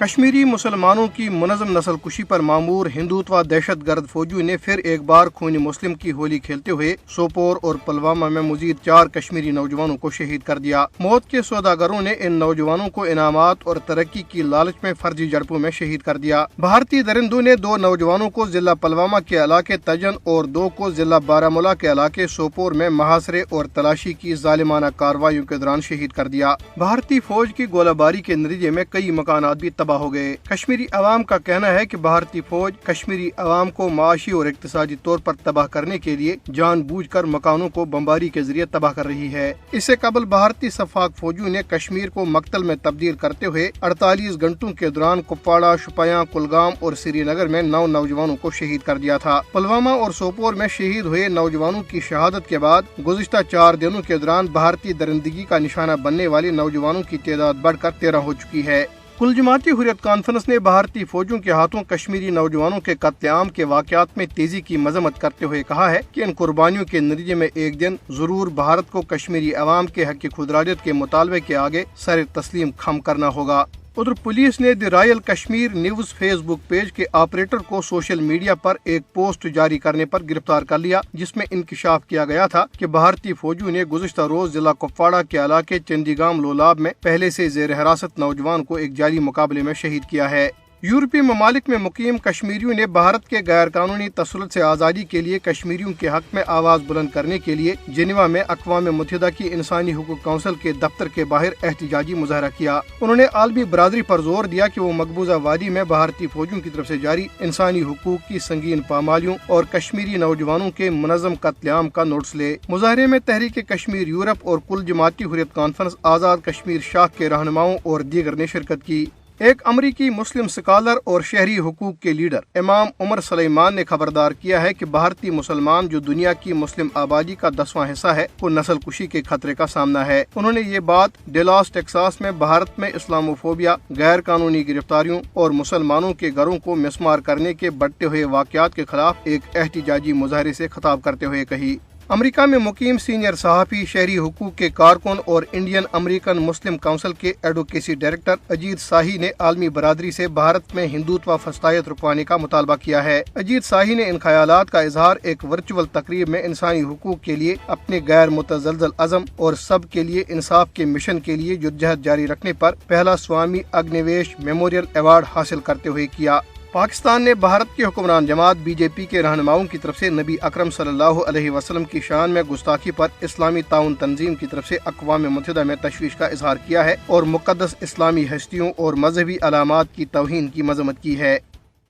کشمیری مسلمانوں کی منظم نسل کشی پر معمور ہندوتوا دہشت گرد فوجیوں نے پھر ایک بار خون مسلم کی ہولی کھیلتے ہوئے سوپور اور پلوامہ میں مزید 4 کشمیری نوجوانوں کو شہید کر دیا۔ موت کے سوداگروں نے ان نوجوانوں کو انعامات اور ترقی کی لالچ میں فرضی جھڑپوں میں شہید کر دیا۔ بھارتی درندوں نے 2 نوجوانوں کو ضلع پلوامہ کے علاقے تجن اور 2 کو ضلع بارامولہ کے علاقے سوپور میں محاصرے اور تلاشی کی ظالمانہ کارروائیوں کے دوران شہید کر دیا۔ بھارتی فوج کی گولہ باری کے نتیجے میں کئی مکانات بھی تباہ ہو گئے۔ کشمیری عوام کا کہنا ہے کہ بھارتی فوج کشمیری عوام کو معاشی اور اقتصادی طور پر تباہ کرنے کے لیے جان بوجھ کر مکانوں کو بمباری کے ذریعے تباہ کر رہی ہے۔ اس سے قبل بھارتی شفاق فوجیوں نے کشمیر کو مقتل میں تبدیل کرتے ہوئے 48 گھنٹوں کے دوران کپواڑہ، شوپیاں، کلگام اور سری نگر میں 9 نوجوانوں کو شہید کر دیا تھا۔ پلوامہ اور سوپور میں شہید ہوئے نوجوانوں کی شہادت کے بعد گزشتہ 4 دنوں کے دوران بھارتی درندگی کا نشانہ بننے والے نوجوانوں کی تعداد بڑھ کر 13 ہو چکی ہے۔ کل جماعتی حریت کانفرنس نے بھارتی فوجوں کے ہاتھوں کشمیری نوجوانوں کے قتل عام کے واقعات میں تیزی کی مذمت کرتے ہوئے کہا ہے کہ ان قربانیوں کے نتیجے میں ایک دن ضرور بھارت کو کشمیری عوام کے حق خودارادیت کے مطالبے کے آگے سر تسلیم خم کرنا ہوگا۔ ادھر پولیس نے دی رائل کشمیر نیوز فیس بک پیج کے آپریٹر کو سوشل میڈیا پر ایک پوسٹ جاری کرنے پر گرفتار کر لیا، جس میں انکشاف کیا گیا تھا کہ بھارتی فوجیوں نے گزشتہ روز ضلع کپواڑہ کے علاقے چندی گام لولاب میں پہلے سے زیر حراست نوجوان کو ایک جعلی مقابلے میں شہید کیا ہے۔ یورپی ممالک میں مقیم کشمیریوں نے بھارت کے غیر قانونی تسلط سے آزادی کے لیے کشمیریوں کے حق میں آواز بلند کرنے کے لیے جنیوا میں اقوام متحدہ کی انسانی حقوق کونسل کے دفتر کے باہر احتجاجی مظاہرہ کیا۔ انہوں نے عالمی برادری پر زور دیا کہ وہ مقبوضہ وادی میں بھارتی فوجیوں کی طرف سے جاری انسانی حقوق کی سنگین پامالیوں اور کشمیری نوجوانوں کے منظم قتل عام کا نوٹس لے۔ مظاہرے میں تحریک کشمیر یورپ اور کل جماعتی حریت کانفرنس، آزاد کشمیر شاخ کے رہنماؤں اور دیگر نے شرکت کی۔ ایک امریکی مسلم سکالر اور شہری حقوق کے لیڈر امام عمر سلیمان نے خبردار کیا ہے کہ بھارتی مسلمان جو دنیا کی مسلم آبادی کا 10واں حصہ ہے کو نسل کشی کے خطرے کا سامنا ہے۔ انہوں نے یہ بات ڈیلاس ٹیکساس میں بھارت میں اسلاموفوبیا، غیر قانونی گرفتاریوں اور مسلمانوں کے گھروں کو مسمار کرنے کے بڑھتے ہوئے واقعات کے خلاف ایک احتجاجی مظاہرے سے خطاب کرتے ہوئے کہی۔ امریکہ میں مقیم سینئر صحافی، شہری حقوق کے کارکن اور انڈین امریکن مسلم کونسل کے ایڈوکیسی ڈائریکٹر اجیت ساہی نے عالمی برادری سے بھارت میں ہندوتوا فسطائیت رکوانے کا مطالبہ کیا ہے۔ اجیت ساہی نے ان خیالات کا اظہار ایک ورچوئل تقریب میں انسانی حقوق کے لیے اپنے غیر متزلزل عزم اور سب کے لیے انصاف کے مشن کے لیے جدوجہد جاری رکھنے پر پہلا سوامی اگنیویش میموریل ایوارڈ حاصل کرتے ہوئے کیا۔ پاکستان نے بھارت کی حکمران جماعت بی جے پی کے رہنماؤں کی طرف سے نبی اکرم صلی اللہ علیہ وسلم کی شان میں گستاخی پر اسلامی تعاون تنظیم کی طرف سے اقوام متحدہ میں تشویش کا اظہار کیا ہے اور مقدس اسلامی ہستیوں اور مذہبی علامات کی توہین کی مذمت کی ہے۔